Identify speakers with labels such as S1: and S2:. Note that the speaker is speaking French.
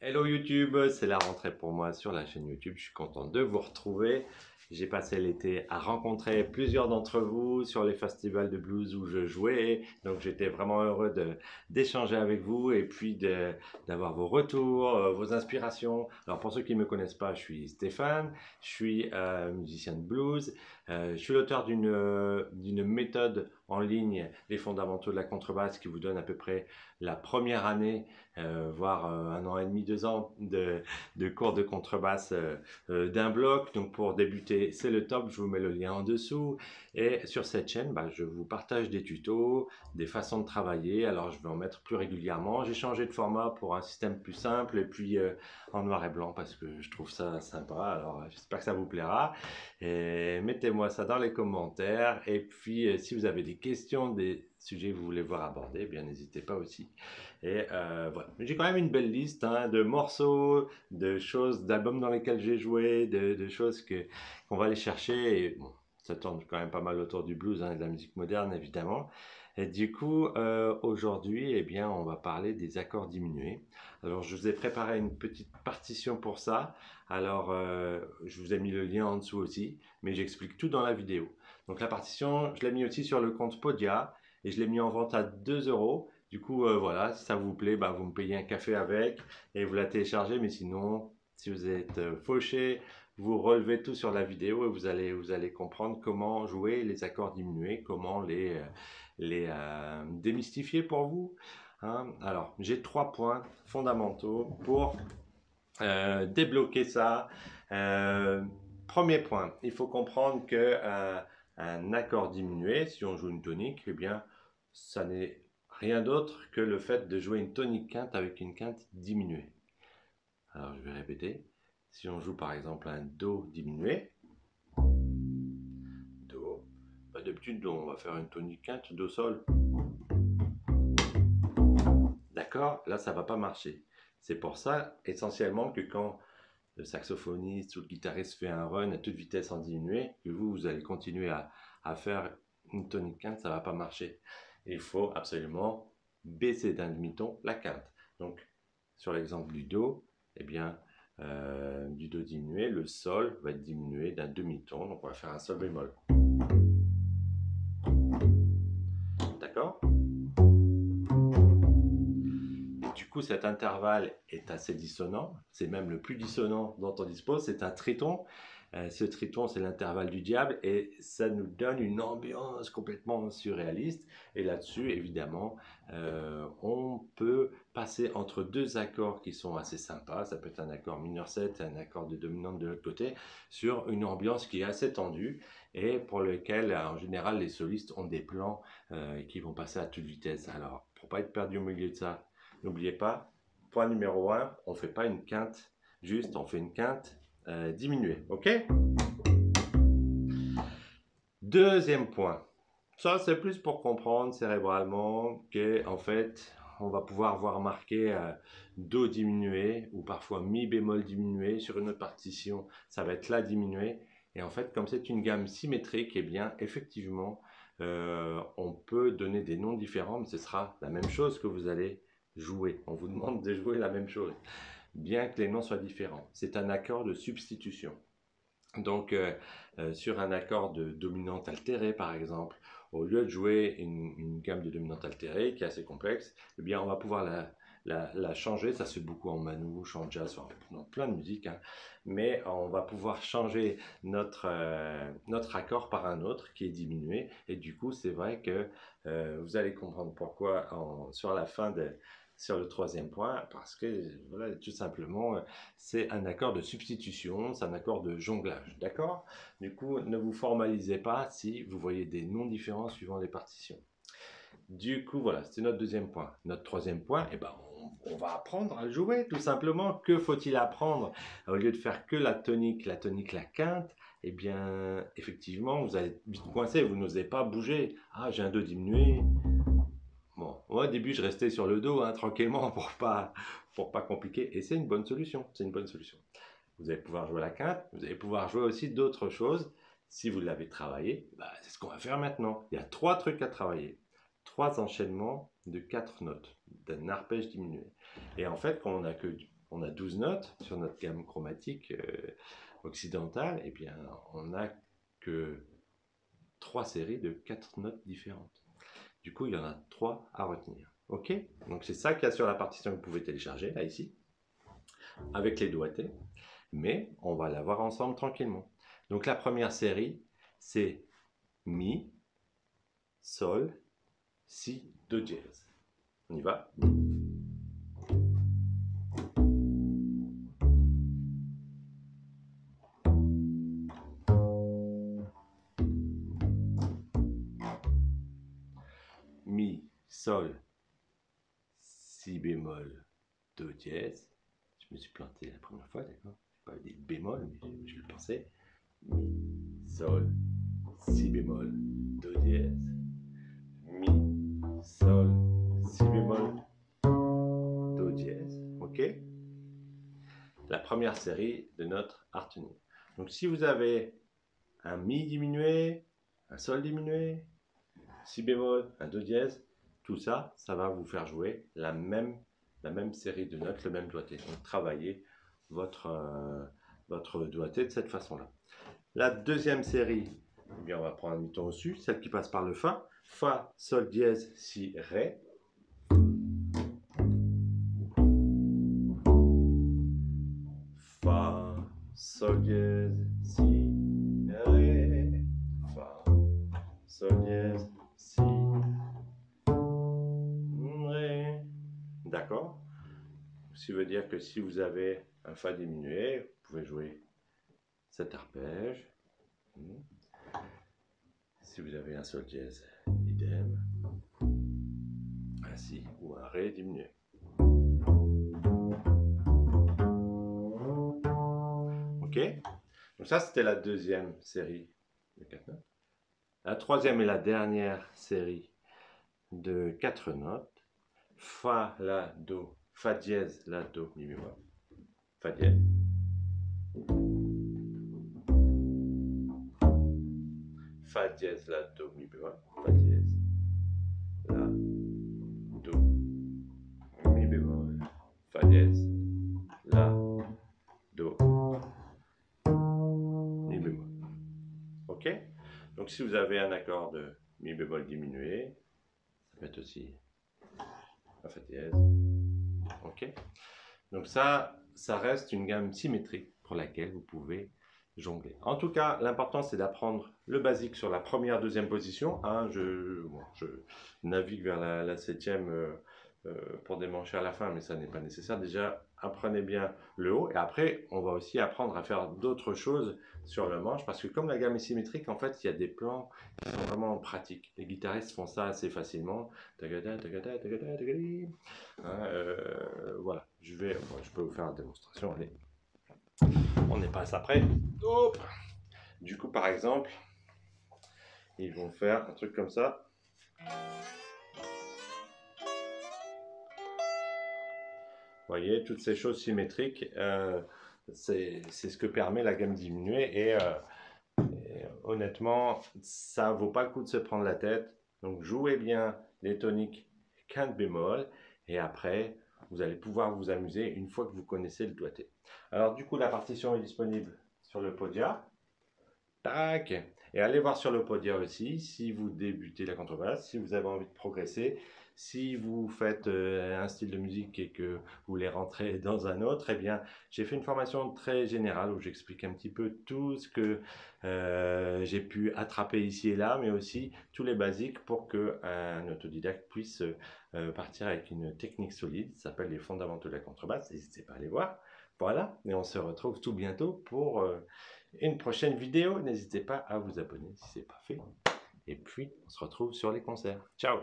S1: Hello YouTube, c'est la rentrée pour moi sur la chaîne YouTube. Je suis content de vous retrouver. J'ai passé l'été à rencontrer plusieurs d'entre vous sur les festivals de blues où je jouais. Donc j'étais vraiment heureux d'échanger avec vous et puis d'avoir vos retours, vos inspirations. Alors pour ceux qui ne me connaissent pas, je suis Stéphane, je suis musicien de blues. Je suis l'auteur d'une méthode en ligne, les fondamentaux de la contrebasse, qui vous donne à peu près la première année voire 1 an et demi, 2 ans de cours de contrebasse d'un bloc. Donc pour débuter, c'est le top, je vous mets le lien en dessous. Et sur cette chaîne, je vous partage des tutos, des façons de travailler. Alors je vais en mettre plus régulièrement. J'ai changé de format pour un système plus simple et puis en noir et blanc parce que je trouve ça sympa. Alors j'espère que ça vous plaira. Et mettez-moi ça dans les commentaires. Et puis si vous avez des questions, des sujets que vous voulez voir abordés, eh bien n'hésitez pas aussi. Et voilà. J'ai quand même une belle liste de morceaux, de choses, d'albums dans lesquels j'ai joué, de choses qu'on va aller chercher. Et bon, ça tourne quand même pas mal autour du blues et de la musique moderne, évidemment. Et du coup, aujourd'hui, eh bien, on va parler des accords diminués. Alors, je vous ai préparé une petite partition pour ça. Alors, je vous ai mis le lien en dessous aussi, mais j'explique tout dans la vidéo. Donc, la partition, je l'ai mis aussi sur le compte Podia et je l'ai mis en vente à 2 euros. Du coup, voilà, si ça vous plaît, vous me payez un café avec et vous la téléchargez. Mais sinon, si vous êtes fauché, vous relevez tout sur la vidéo et vous allez comprendre comment jouer les accords diminués, comment les démystifier pour vous. Hein. Alors, j'ai 3 points fondamentaux pour débloquer ça. Premier point, il faut comprendre que un accord diminué, si on joue une tonique, eh bien, ça n'est rien d'autre que le fait de jouer une tonique quinte avec une quinte diminuée. Alors je vais répéter. Si on joue par exemple un Do diminué, Do, d'habitude Do, on va faire une tonique quinte, Do sol. D'accord? Là ça va pas marcher. C'est pour ça essentiellement que quand le saxophoniste ou le guitariste fait un run à toute vitesse en diminué, que vous allez continuer à faire une tonique quinte, ça va pas marcher. Il faut absolument baisser d'un demi-ton la quinte. Donc, sur l'exemple du Do, eh bien, du Do diminué, le Sol va être diminué d'un demi-ton. Donc, on va faire un Sol bémol. D'accord? Du coup, cet intervalle est assez dissonant. C'est même le plus dissonant dont on dispose. C'est un triton. Ce triton, c'est l'intervalle du diable et ça nous donne une ambiance complètement surréaliste. Et là-dessus, évidemment, on peut passer entre deux accords qui sont assez sympas. Ça peut être un accord mineur 7 et un accord de dominante de l'autre côté sur une ambiance qui est assez tendue et pour lequel, en général, les solistes ont des plans qui vont passer à toute vitesse. Alors, pour pas être perdu au milieu de ça, n'oubliez pas, point numéro 1, on ne fait pas une quinte juste, on fait une quinte diminuée. OK? Deuxième point. Ça, c'est plus pour comprendre cérébralement que, en fait, on va pouvoir voir marqué Do diminué ou parfois Mi bémol diminué sur une autre partition. Ça va être La diminué. Et en fait, comme c'est une gamme symétrique, eh bien, effectivement, on peut donner des noms différents, mais ce sera la même chose que vous allez jouer. On vous demande de jouer la même chose, bien que les noms soient différents. C'est un accord de substitution. Donc, sur un accord de dominante altérée, par exemple, au lieu de jouer une gamme de dominante altérée qui est assez complexe, eh bien, on va pouvoir la changer. Ça se fait beaucoup en manouche, en jazz, enfin, dans plein de musiques, hein. Mais on va pouvoir changer notre accord par un autre qui est diminué. Et du coup, c'est vrai que vous allez comprendre pourquoi sur la fin sur le troisième point, parce que voilà, tout simplement, c'est un accord de substitution, c'est un accord de jonglage, d'accord? Du coup, ne vous formalisez pas si vous voyez des noms différents suivant les partitions. Du coup, voilà, c'était notre deuxième point. Notre troisième point, eh ben, on va apprendre à jouer, tout simplement. Que faut-il apprendre? Au lieu de faire que la tonique, la quinte, eh bien, effectivement, vous allez vite coincé, vous n'osez pas bouger. Ah, j'ai un Do diminué. Bon, moi, au début, je restais sur le dos, hein, tranquillement, pour pas compliquer. Et c'est une bonne solution. C'est une bonne solution. Vous allez pouvoir jouer la quinte. Vous allez pouvoir jouer aussi d'autres choses. Si vous l'avez travaillé, c'est ce qu'on va faire maintenant. Il y a 3 trucs à travailler. 3 enchaînements de 4 notes d'un arpège diminué. Et en fait, quand on a 12 notes sur notre gamme chromatique occidentale, et bien on n'a que 3 séries de 4 notes différentes. Du coup, il y en a 3 à retenir. Ok? Donc c'est ça qu'il y a sur la partition que vous pouvez télécharger, là, ici, avec les doigtés. Mais on va la voir ensemble tranquillement. Donc la première série, c'est Mi, Sol, Si, Do dièse. On y va? Mi, Sol, Si bémol, Do dièse. Je me suis planté la première fois, d'accord? Je n'ai pas dit bémol, mais je le pensais. Mi, Sol, Si bémol, Do dièse. Mi, Sol, Si bémol, Do dièse. Ok? La première série de notre harmonie. Donc si vous avez un Mi diminué, un Sol diminué, Si bémol, un Do dièse, tout ça, ça va vous faire jouer la même série de notes, le même doigté. Donc travaillez votre doigté de cette façon-là. La deuxième série, eh bien, on va prendre un mi-ton au-dessus, celle qui passe par le Fa. Fa, Sol dièse, Si, Ré. Fa, Sol dièse, Si, Ré. Fa, Sol dièse, Si, Ré. D'accord? Ce qui veut dire que si vous avez un Fa diminué, vous pouvez jouer cet arpège. Si vous avez un Sol dièse, idem. Un Si ou un Ré diminué. Ok? Donc ça, c'était la deuxième série de 4 notes. La troisième et la dernière série de 4 notes. Fa, La, Do, Fa dièse, La, Do, Mi bémol. Fa dièse. Fa dièse, La, Do, Mi bémol. Fa dièse. La, Do, Mi bémol. Fa dièse. La, Do, Mi bémol. Ok? Donc si vous avez un accord de Mi bémol diminué, ça peut être aussi la Fa dièse. Ok? Donc ça reste une gamme symétrique pour laquelle vous pouvez jongler. En tout cas, l'important c'est d'apprendre le basique sur la première, deuxième position. Hein, je navigue vers la septième pour démancher à la fin, mais ça n'est pas nécessaire. Déjà, apprenez bien le haut et après, on va aussi apprendre à faire d'autres choses sur le manche parce que comme la gamme est symétrique, en fait, il y a des plans qui sont vraiment pratiques. Les guitaristes font ça assez facilement. Voilà, je peux vous faire une démonstration. Allez, on n'est pas après. Hop. Du coup, par exemple, ils vont faire un truc comme ça. Vous voyez, toutes ces choses symétriques, c'est ce que permet la gamme diminuée et honnêtement, ça vaut pas le coup de se prendre la tête. Donc jouez bien les toniques quinte bémol et après, vous allez pouvoir vous amuser une fois que vous connaissez le doigté. Alors du coup, la partition est disponible sur le Podia. Tac. Et allez voir sur le Podia aussi si vous débutez la contrebasse, si vous avez envie de progresser, si vous faites un style de musique et que vous voulez rentrer dans un autre, eh bien, j'ai fait une formation très générale où j'explique un petit peu tout ce que j'ai pu attraper ici et là, mais aussi tous les basiques pour qu'un autodidacte puisse partir avec une technique solide. Ça s'appelle les fondamentaux de la contrebasse. N'hésitez pas à aller voir. Voilà, et on se retrouve tout bientôt pour une prochaine vidéo. N'hésitez pas à vous abonner si ce n'est pas fait. Et puis, on se retrouve sur les concerts. Ciao!